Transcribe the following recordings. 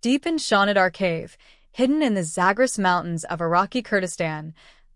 Deep in Shannidar Cave, hidden in the Zagros Mountains of Iraqi Kurdistan,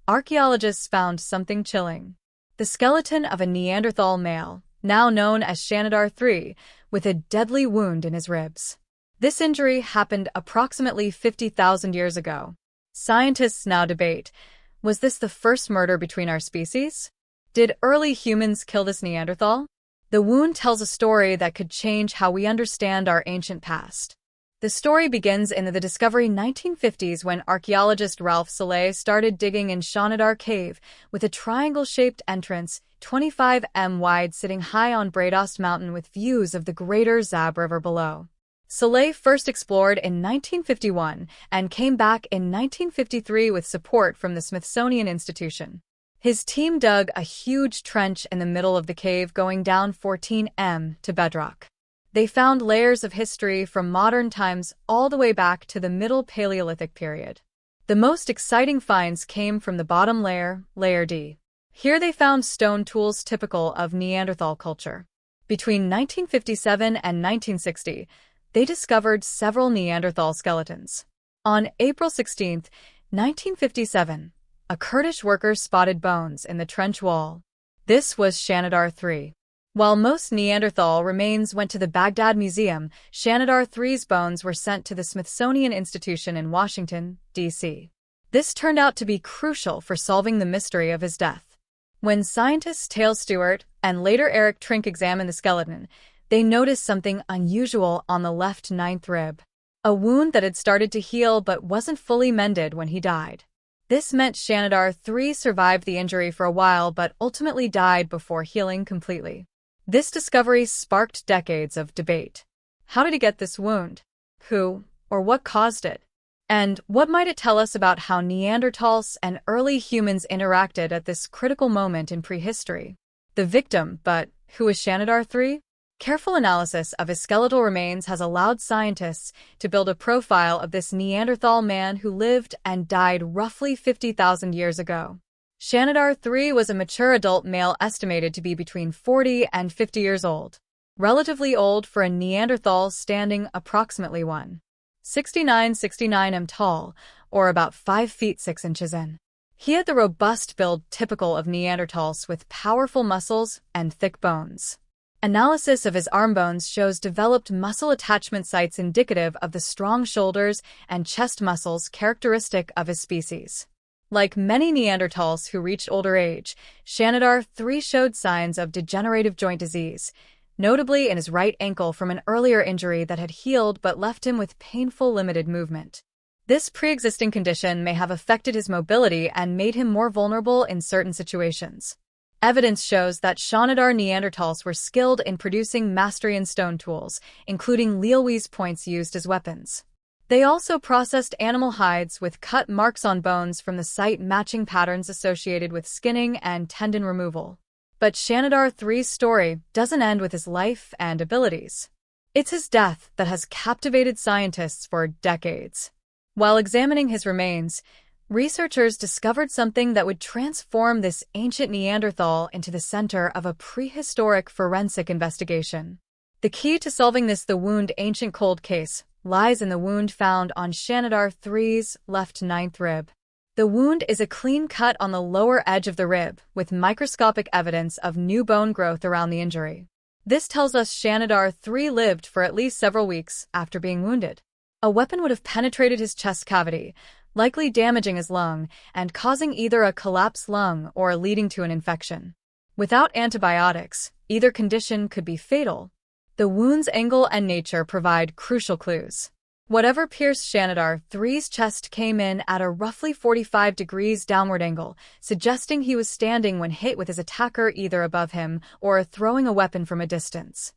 archaeologists found something chilling. The skeleton of a Neanderthal male, now known as Shannidar III, with a deadly wound in his ribs. This injury happened approximately 50,000 years ago. Scientists now debate, was this the first murder between our species? Did early humans kill this Neanderthal? The wound tells a story that could change how we understand our ancient past. The story begins in the discovery 1950s when archaeologist Ralph Saleh started digging in Shannidar Cave with a triangle-shaped entrance 25 m wide sitting high on Prehistoric Mountain with views of the greater Zab River below. Saleh first explored in 1951 and came back in 1953 with support from the Smithsonian Institution. His team dug a huge trench in the middle of the cave going down 14 m to bedrock. They found layers of history from modern times all the way back to the Middle Paleolithic period. The most exciting finds came from the bottom layer, Layer D. Here they found stone tools typical of Neanderthal culture. Between 1957 and 1960, they discovered several Neanderthal skeletons. On April 16, 1957, a Kurdish worker spotted bones in the trench wall. This was Shannidar III. While most Neanderthal remains went to the Baghdad Museum, Shannidar III's bones were sent to the Smithsonian Institution in Washington, D.C. This turned out to be crucial for solving the mystery of his death. When scientists Tail Stewart and later Eric Trink examined the skeleton, they noticed something unusual on the left ninth rib, a wound that had started to heal but wasn't fully mended when he died. This meant Shannidar III survived the injury for a while but ultimately died before healing completely. This discovery sparked decades of debate. How did he get this wound? Who or what caused it? And what might it tell us about how Neanderthals and early humans interacted at this critical moment in prehistory? The victim, but who is Shannidar III? Careful analysis of his skeletal remains has allowed scientists to build a profile of this Neanderthal man who lived and died roughly 50,000 years ago. Shannidar III was a mature adult male estimated to be between 40 and 50 years old, relatively old for a Neanderthal standing approximately 1.69 m tall, or about 5 feet 6 inches in. He had the robust build typical of Neanderthals with powerful muscles and thick bones. Analysis of his arm bones shows developed muscle attachment sites indicative of the strong shoulders and chest muscles characteristic of his species. Like many Neanderthals who reached older age, Shannidar III showed signs of degenerative joint disease, notably in his right ankle from an earlier injury that had healed but left him with painful limited movement. This pre-existing condition may have affected his mobility and made him more vulnerable in certain situations. Evidence shows that Shannidar Neanderthals were skilled in producing Maastrichtian stone tools, including Leowies points used as weapons. They also processed animal hides with cut marks on bones from the site matching patterns associated with skinning and tendon removal. But Shannidar III's story doesn't end with his life and abilities. It's his death that has captivated scientists for decades. While examining his remains, researchers discovered something that would transform this ancient Neanderthal into the center of a prehistoric forensic investigation. The key to solving the wound ancient cold case lies in the wound found on Shannidar III's left ninth rib. The wound is a clean cut on the lower edge of the rib, with microscopic evidence of new bone growth around the injury. This tells us Shannidar III lived for at least several weeks after being wounded. A weapon would have penetrated his chest cavity, likely damaging his lung and causing either a collapsed lung or leading to an infection. Without antibiotics, either condition could be fatal. The wound's angle and nature provide crucial clues. Whatever pierced Shannidar III's chest came in at a roughly 45 degrees downward angle, suggesting he was standing when hit with his attacker either above him or throwing a weapon from a distance.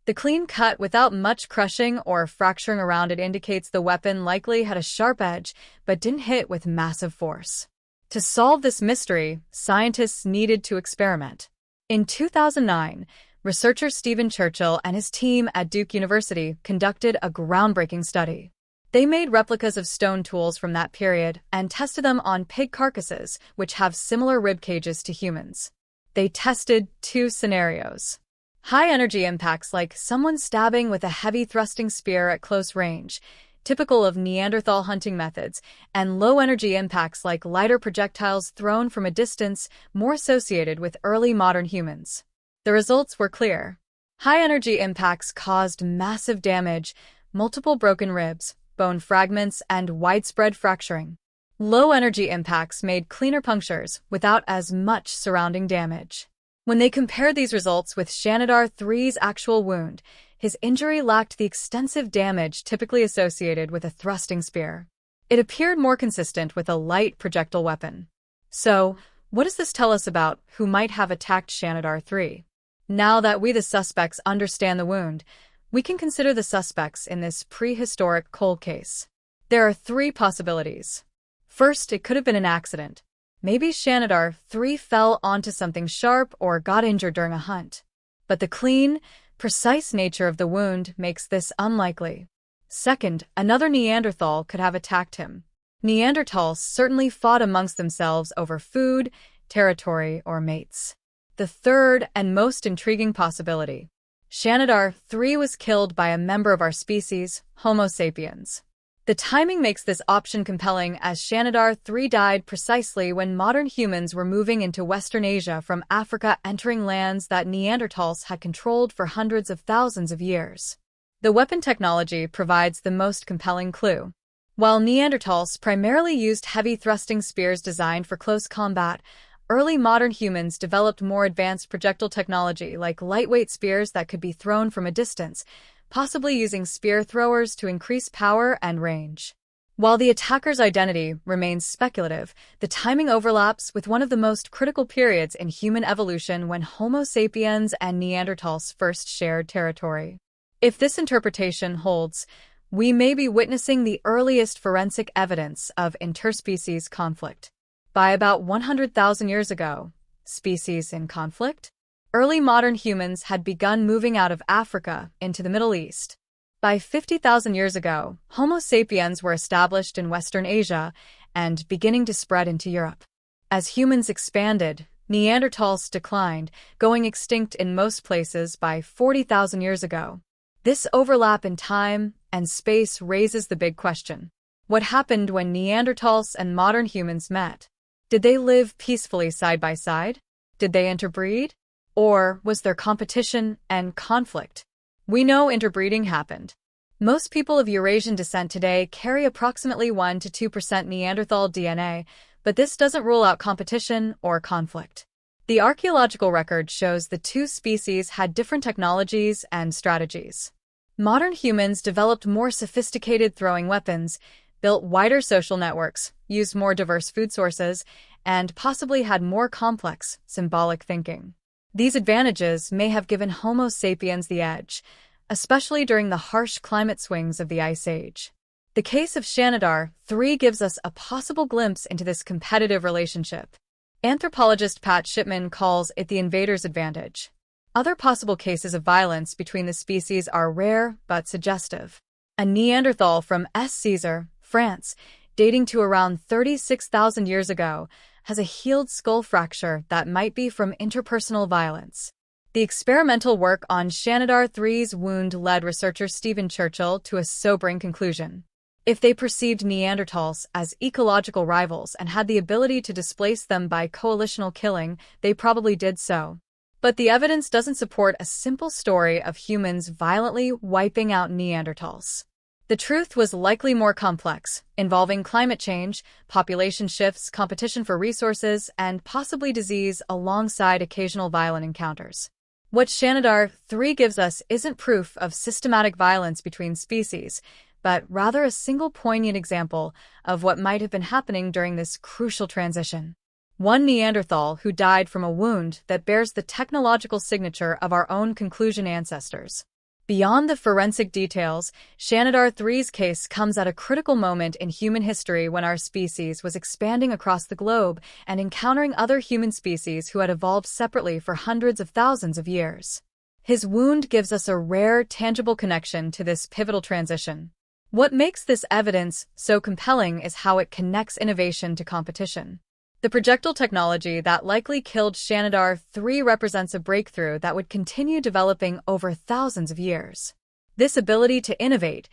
The clean cut without much crushing or fracturing around it indicates the weapon likely had a sharp edge but didn't hit with massive force. To solve this mystery, scientists needed to experiment. In 2009, researcher Stephen Churchill and his team at Duke University conducted a groundbreaking study. They made replicas of stone tools from that period and tested them on pig carcasses, which have similar rib cages to humans. They tested 2 scenarios. High-energy impacts like someone stabbing with a heavy thrusting spear at close range, typical of Neanderthal hunting methods, and low-energy impacts like lighter projectiles thrown from a distance, more associated with early modern humans. The results were clear. High-energy impacts caused massive damage, multiple broken ribs, bone fragments, and widespread fracturing. Low-energy impacts made cleaner punctures without as much surrounding damage. When they compared these results with Shannidar III's actual wound, his injury lacked the extensive damage typically associated with a thrusting spear. It appeared more consistent with a light projectile weapon. So, what does this tell us about who might have attacked Shannidar III? Now that we the suspects understand the wound, we can consider the suspects in this prehistoric cold case. There are three possibilities. First, it could have been an accident. Maybe Shannidar III fell onto something sharp or got injured during a hunt. But the clean, precise nature of the wound makes this unlikely. Second, another Neanderthal could have attacked him. Neanderthals certainly fought amongst themselves over food, territory, or mates. The third and most intriguing possibility. Shannidar III was killed by a member of our species, Homo sapiens. The timing makes this option compelling as Shannidar III died precisely when modern humans were moving into Western Asia from Africa, entering lands that Neanderthals had controlled for hundreds of thousands of years. The weapon technology provides the most compelling clue. While Neanderthals primarily used heavy thrusting spears designed for close combat, early modern humans developed more advanced projectile technology like lightweight spears that could be thrown from a distance, possibly using spear throwers to increase power and range. While the attacker's identity remains speculative, the timing overlaps with one of the most critical periods in human evolution when Homo sapiens and Neanderthals first shared territory. If this interpretation holds, we may be witnessing the earliest forensic evidence of interspecies conflict. By about 100,000 years ago, species in conflict? Early modern humans had begun moving out of Africa into the Middle East. By 50,000 years ago, Homo sapiens were established in Western Asia and beginning to spread into Europe. As humans expanded, Neanderthals declined, going extinct in most places by 40,000 years ago. This overlap in time and space raises the big question. What happened when Neanderthals and modern humans met? Did they live peacefully side by side? Did they interbreed? Or was there competition and conflict? We know interbreeding happened. Most people of Eurasian descent today carry approximately 1 to 2% Neanderthal DNA, but this doesn't rule out competition or conflict. The archaeological record shows the two species had different technologies and strategies. Modern humans developed more sophisticated throwing weapons, built wider social networks, used more diverse food sources, and possibly had more complex, symbolic thinking. These advantages may have given Homo sapiens the edge, especially during the harsh climate swings of the Ice Age. The case of Shannidar III gives us a possible glimpse into this competitive relationship. Anthropologist Pat Shipman calls it the invader's advantage. Other possible cases of violence between the species are rare but suggestive. A Neanderthal from Caesar, France, dating to around 36,000 years ago, has a healed skull fracture that might be from interpersonal violence. The experimental work on Shannidar III's wound led researcher Stephen Churchill to a sobering conclusion. If they perceived Neanderthals as ecological rivals and had the ability to displace them by coalitional killing, they probably did so. But the evidence doesn't support a simple story of humans violently wiping out Neanderthals. The truth was likely more complex, involving climate change, population shifts, competition for resources, and possibly disease alongside occasional violent encounters. What Shannidar III gives us isn't proof of systematic violence between species, but rather a single poignant example of what might have been happening during this crucial transition. One Neanderthal who died from a wound that bears the technological signature of our own conclusion ancestors. Beyond the forensic details, Shannidar III's case comes at a critical moment in human history when our species was expanding across the globe and encountering other human species who had evolved separately for hundreds of thousands of years. His wound gives us a rare, tangible connection to this pivotal transition. What makes this evidence so compelling is how it connects innovation to competition. The projectile technology that likely killed Shannidar III represents a breakthrough that would continue developing over thousands of years. This ability to innovate,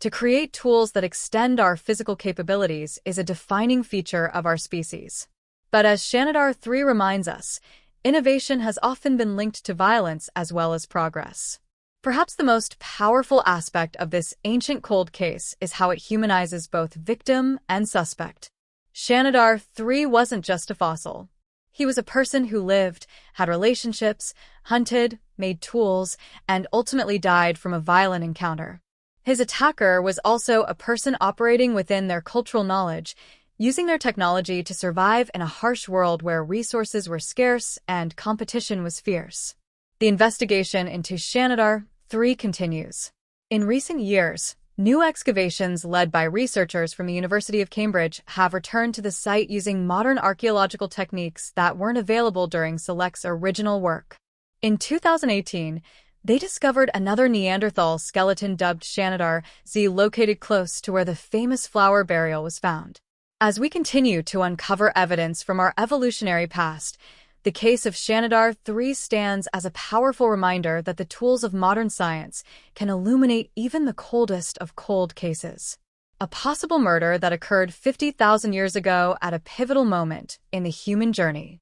To create tools that extend our physical capabilities is a defining feature of our species. But as Shannidar 3 reminds us, innovation has often been linked to violence as well as progress. Perhaps the most powerful aspect of this ancient cold case is how it humanizes both victim and suspect. Shannidar 3 wasn't just a fossil. He was a person who lived, had relationships, hunted, made tools, and ultimately died from a violent encounter. His attacker was also a person operating within their cultural knowledge, using their technology to survive in a harsh world where resources were scarce and competition was fierce. The investigation into Shannidar 3 continues. In recent years, new excavations led by researchers from the University of Cambridge have returned to the site using modern archaeological techniques that weren't available during Select's original work. In 2018, they discovered another Neanderthal skeleton dubbed Shannidar Z located close to where the famous flower burial was found. As we continue to uncover evidence from our evolutionary past, the case of Shannidar 3 stands as a powerful reminder that the tools of modern science can illuminate even the coldest of cold cases. A possible murder that occurred 50,000 years ago at a pivotal moment in the human journey.